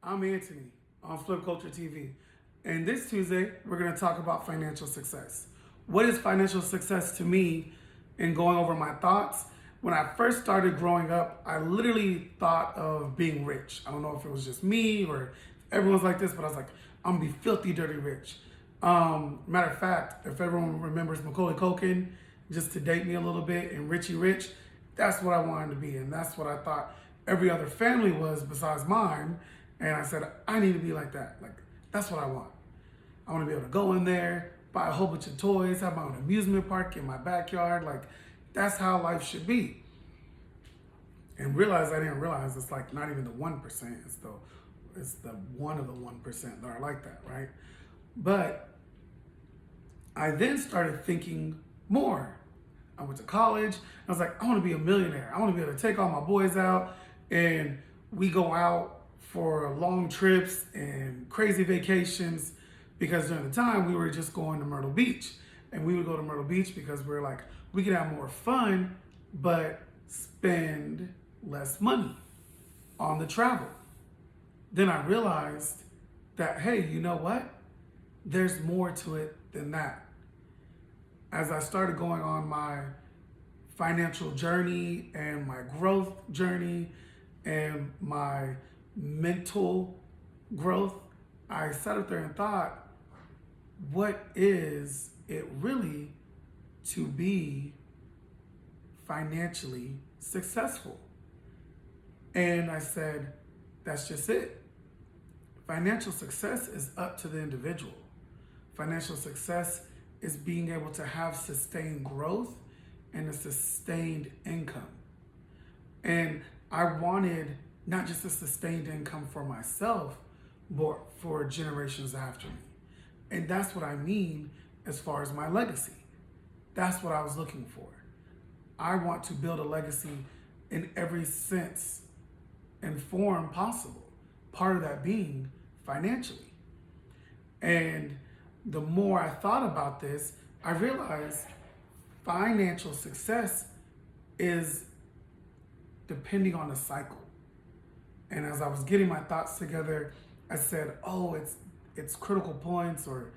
I'm Anthony on Flipculture TV. And this Tuesday, we're going to talk about financial success. What is financial success to me? And going over my thoughts. When I first started growing up, I literally thought of being rich. I don't know if it was just me or everyone's like this, but I was like, I'm going to be filthy, dirty rich. Matter of fact, if everyone remembers Macaulay Culkin, just to date me a little bit, and Richie Rich, that's what I wanted to be. And that's what I thought every other family was besides mine. And I said, I need to be like that. Like, that's what I want. I want to be able to go in there, buy a whole bunch of toys, have my own amusement park in my backyard. Like, that's how life should be. And I didn't realize it's like not even the 1%. It's the one of the 1% that are like that, right? But I then started thinking more. I went to college. I was like, I want to be a millionaire. I want to be able to take all my boys out and we go out for long trips and crazy vacations, because during the time we were just going to Myrtle Beach, and we would go to Myrtle Beach because we were like, we could have more fun, but spend less money on the travel. Then I realized that, hey, you know what? There's more to it than that. As I started going on my financial journey and my growth journey and my mental growth, I sat up there and thought, what is it really to be financially successful? And I said, that's just it. Financial success is up to the individual. Financial success is being able to have sustained growth and a sustained income. And I wanted not just a sustained income for myself, but for generations after me. And that's what I mean as far as my legacy. That's what I was looking for. I want to build a legacy in every sense and form possible. Part of that being financially. And the more I thought about this, I realized financial success is depending on the cycle. And as I was getting my thoughts together, I said, oh, it's critical points or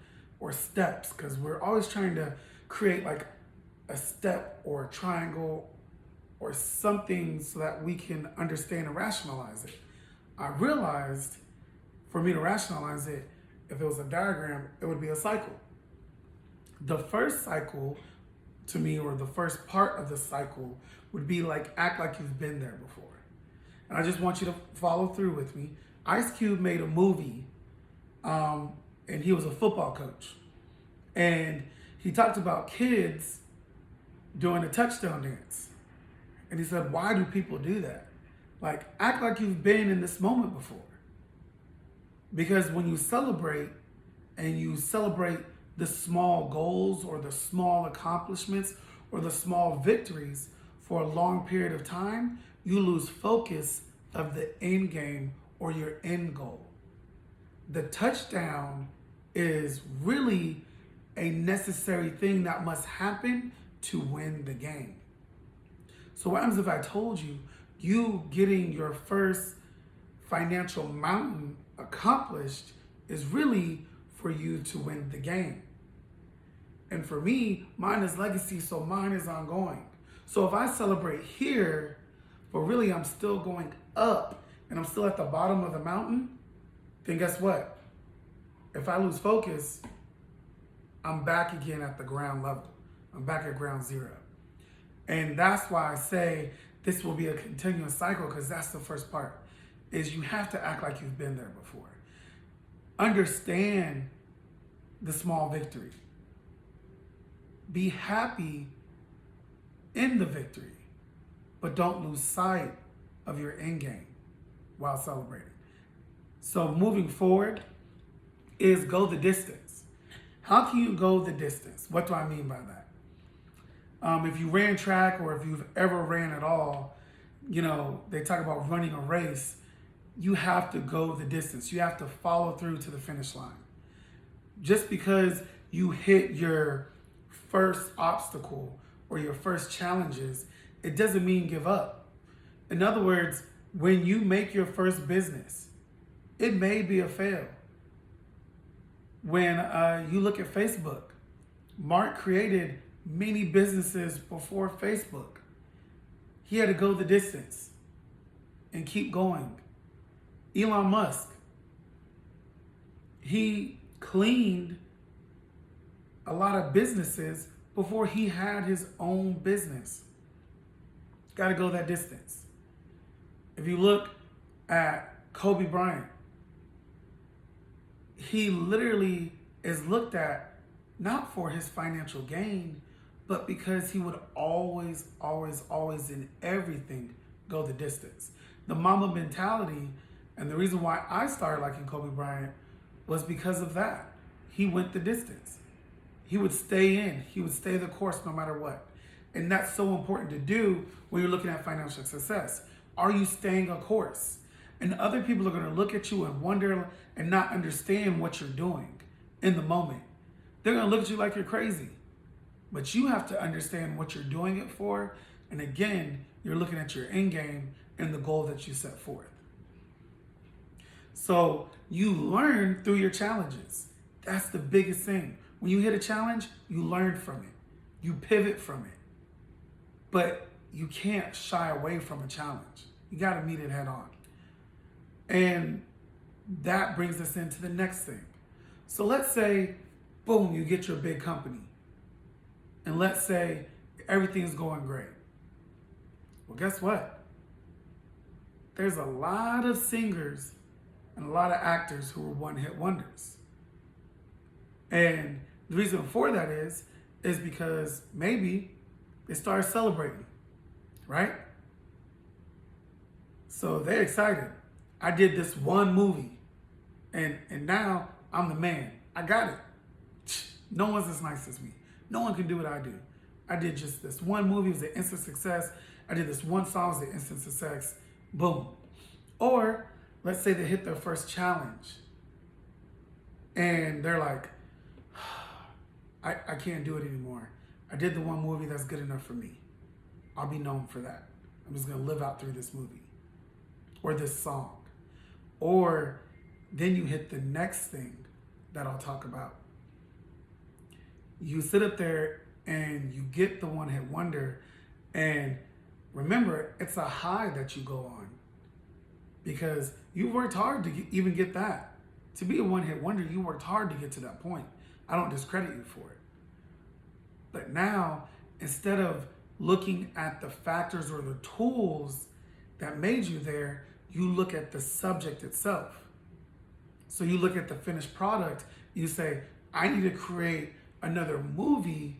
steps, because we're always trying to create like a step or a triangle or something so that we can understand and rationalize it. I realized for me to rationalize it, if it was a diagram, it would be a cycle. The first cycle to me, or the first part of the cycle, would be like, act like you've been there before. And I just want you to follow through with me. Ice Cube made a movie, and he was a football coach. And he talked about kids doing a touchdown dance. And he said, why do people do that? Like, act like you've been in this moment before. Because when you celebrate, and you celebrate the small goals or the small accomplishments or the small victories for a long period of time, you lose focus of the end game or your end goal. The touchdown is really a necessary thing that must happen to win the game. So what happens if I told you, you getting your first financial mountain accomplished is really for you to win the game? And for me, mine is legacy, so mine is ongoing. So if I celebrate here, but really I'm still going up and I'm still at the bottom of the mountain, then guess what? If I lose focus, I'm back again at the ground level. I'm back at ground zero. And that's why I say this will be a continuous cycle, because that's the first part, is you have to act like you've been there before. Understand the small victory. Be happy in the victory, but don't lose sight of your end game while celebrating. So moving forward is go the distance. How can you go the distance? What do I mean by that? If you ran track, or if you've ever ran at all, you know, they talk about running a race. You have to go the distance. You have to follow through to the finish line. Just because you hit your first obstacle or your first challenges, it doesn't mean give up. In other words, when you make your first business, it may be a fail. When you look at Facebook, Mark created many businesses before Facebook. He had to go the distance and keep going. Elon Musk, he cleaned a lot of businesses before he had his own business. Got to go that distance. If you look at Kobe Bryant, he literally is looked at not for his financial gain, but because he would always in everything go the distance. The Mamba mentality, and the reason why I started liking Kobe Bryant was because of that. He went the distance. He would stay in. He would stay the course no matter what. And that's so important to do when you're looking at financial success. Are you staying a course? And other people are going to look at you and wonder and not understand what you're doing in the moment. They're going to look at you like you're crazy. But you have to understand what you're doing it for. And again, you're looking at your end game and the goal that you set forth. So you learn through your challenges. That's the biggest thing. When you hit a challenge, you learn from it. You pivot from it. But you can't shy away from a challenge. You got to meet it head on. And that brings us into the next thing. So let's say, boom, you get your big company. And let's say everything's going great. Well, guess what? There's a lot of singers and a lot of actors who are one-hit wonders. And the reason for that is because maybe they started celebrating, right? So they're excited. I did this one movie, and now I'm the man. I got it. No one's as nice as me. No one can do what I do. I did just this one movie, it was an instant success. I did this one song, it was an instant success. Boom. Or let's say they hit their first challenge, and they're like, I can't do it anymore. I did the one movie that's good enough for me. I'll be known for that. I'm just going to live out through this movie or this song. Or then you hit the next thing that I'll talk about. You sit up there and you get the one-hit wonder, and remember, it's a high that you go on because you worked hard to even get that. To be a one-hit wonder, you worked hard to get to that point. I don't discredit you for it. But now, instead of looking at the factors or the tools that made you there, you look at the subject itself. So you look at the finished product, you say, I need to create another movie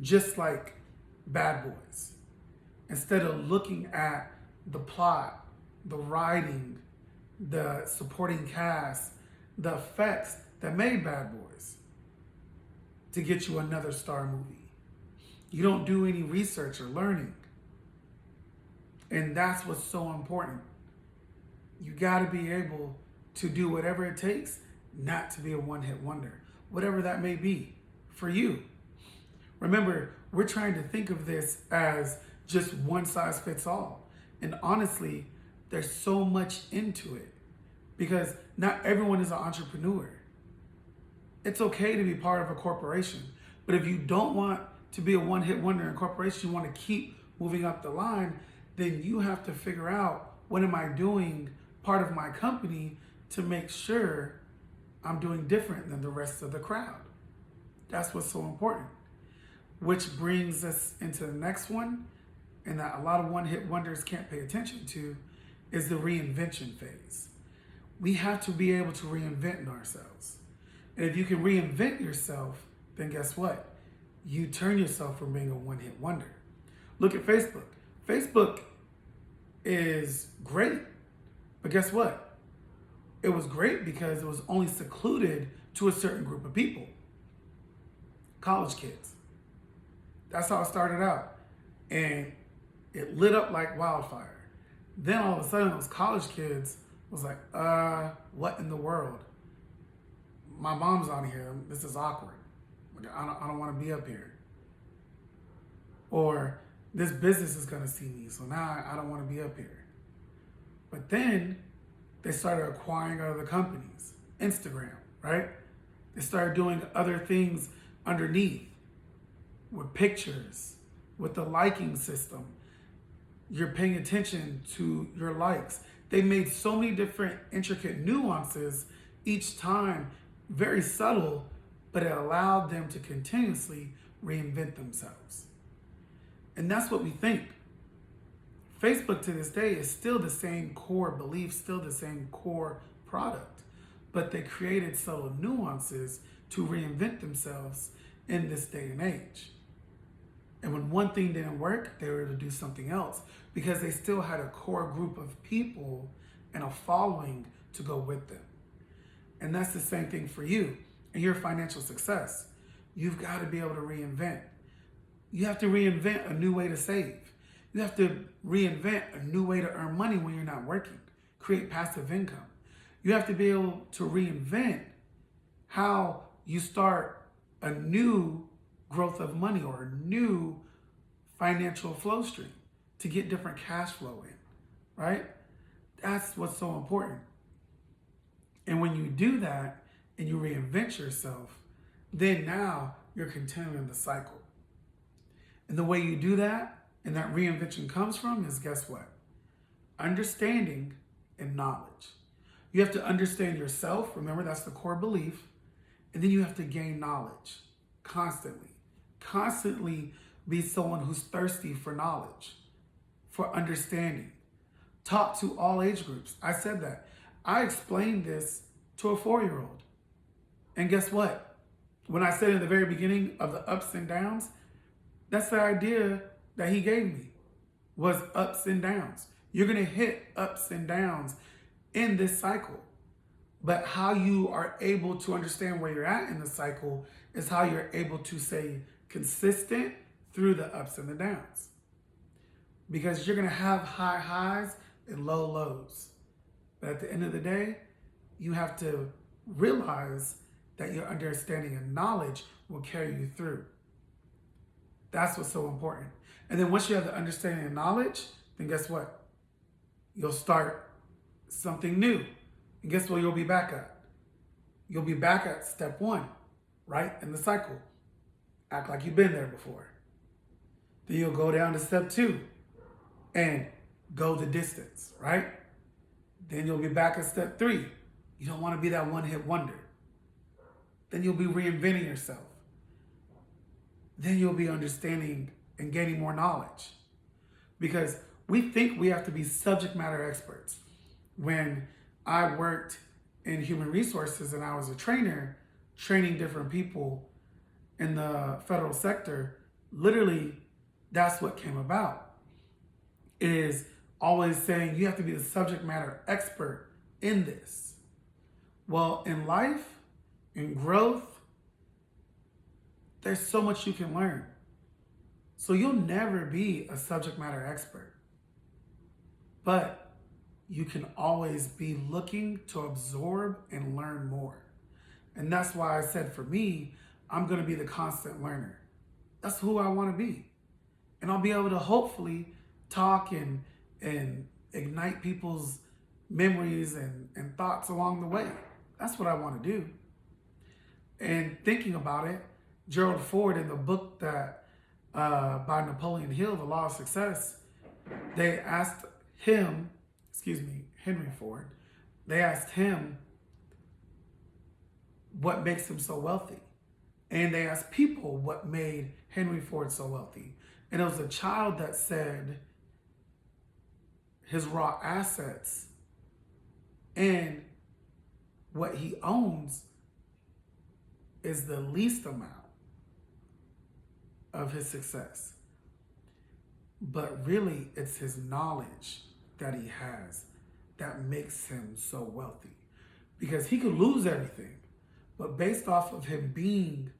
just like Bad Boys. Instead of looking at the plot, the writing, the supporting cast, the effects that made Bad Boys to get you another star movie. You don't do any research or learning. And that's what's so important. You got to be able to do whatever it takes not to be a one-hit wonder, whatever that may be for you. Remember, we're trying to think of this as just one size fits all. And honestly, there's so much into it because not everyone is an entrepreneur. It's okay to be part of a corporation, but if you don't want to be a one-hit wonder in a corporation, you want to keep moving up the line, then you have to figure out, what am I doing part of my company to make sure I'm doing different than the rest of the crowd? That's what's so important. Which brings us into the next one, and that a lot of one-hit wonders can't pay attention to, is the reinvention phase. We have to be able to reinvent ourselves. And if you can reinvent yourself, then guess what? You turn yourself from being a one-hit wonder. Look at Facebook. Facebook is great, but guess what? It was great because it was only secluded to a certain group of people. College kids. That's how it started out. And it lit up like wildfire. Then all of a sudden, those college kids was like, what in the world? My mom's on here. This is awkward. I don't want to be up here. Or this business is going to see me, so now I don't want to be up here. But then they started acquiring other companies. Instagram, right? They started doing other things underneath with pictures, with the liking system. You're paying attention to your likes. They made so many different intricate nuances each time, very subtle, but it allowed them to continuously reinvent themselves. And that's what we think. Facebook to this day is still the same core belief, still the same core product, but they created subtle nuances to reinvent themselves in this day and age. And when one thing didn't work, they were able to do something else because they still had a core group of people and a following to go with them. And that's the same thing for you and your financial success. You've got to be able to reinvent. You have to reinvent a new way to save. You have to reinvent a new way to earn money when you're not working, create passive income. You have to be able to reinvent how you start a new growth of money or a new financial flow stream to get different cash flow in, right? That's what's so important. And when you do that and you reinvent yourself, then now you're continuing the cycle. And the way you do that and that reinvention comes from is, guess what? Understanding and knowledge. You have to understand yourself. Remember, that's the core belief. And then you have to gain knowledge constantly. Constantly be someone who's thirsty for knowledge, for understanding. Talk to all age groups. I said that. I explained this to a 4-year-old. And guess what? When I said in the very beginning of the ups and downs, that's the idea that he gave me, was ups and downs. You're going to hit ups and downs in this cycle. But how you are able to understand where you're at in the cycle is how you're able to stay consistent through the ups and the downs. Because you're going to have high highs and low lows. But at the end of the day, you have to realize that your understanding and knowledge will carry you through. That's what's so important. And then once you have the understanding and knowledge, then guess what? You'll start something new. And guess what you'll be back at? You'll be back at step 1, right? In the cycle. Act like you've been there before. Then you'll go down to step 2 and go the distance, right? Then you'll be back at step 3. You don't want to be that one-hit wonder. Then you'll be reinventing yourself. Then you'll be understanding and gaining more knowledge. Because we think we have to be subject matter experts. When I worked in human resources and I was a trainer, training different people in the federal sector, literally that's what came about. Is always saying you have to be the subject matter expert in this. Well, in life, in growth, there's so much you can learn. So you'll never be a subject matter expert. But you can always be looking to absorb and learn more. And that's why I said for me, I'm going to be the constant learner. That's who I want to be. And I'll be able to hopefully talk and ignite people's memories and thoughts along the way. That's what I want to do. And thinking about it, Gerald Ford, in the book that by Napoleon Hill, The Law of Success, they asked him, Henry Ford, they asked him what makes him so wealthy. And they asked people what made Henry Ford so wealthy. And it was a child that said his raw assets and what he owns is the least amount of his success. But really, it's his knowledge that he has that makes him so wealthy. Because he could lose everything, but based off of him being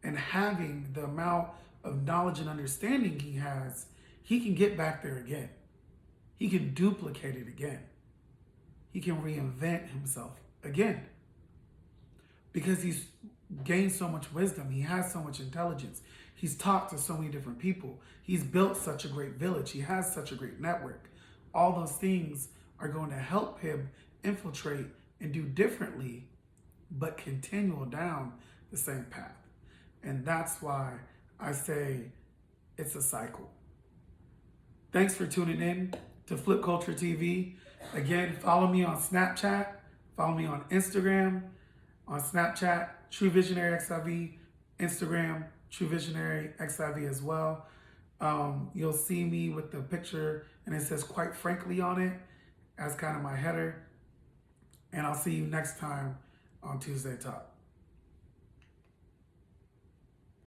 and having the amount of knowledge and understanding he has, he can get back there again. He can duplicate it again. He can reinvent himself again. Because he's gained so much wisdom. He has so much intelligence. He's talked to so many different people. He's built such a great village. He has such a great network. All those things are going to help him infiltrate and do differently, but continue down the same path. And that's why I say it's a cycle. Thanks for tuning in to Flipculture TV. Again, follow me on Snapchat, follow me on Instagram, on Snapchat, True Visionary XIV, Instagram, True Visionary XIV as well. You'll see me with the picture and it says "quite frankly" on it as kind of my header. And I'll see you next time on Tuesday Talk.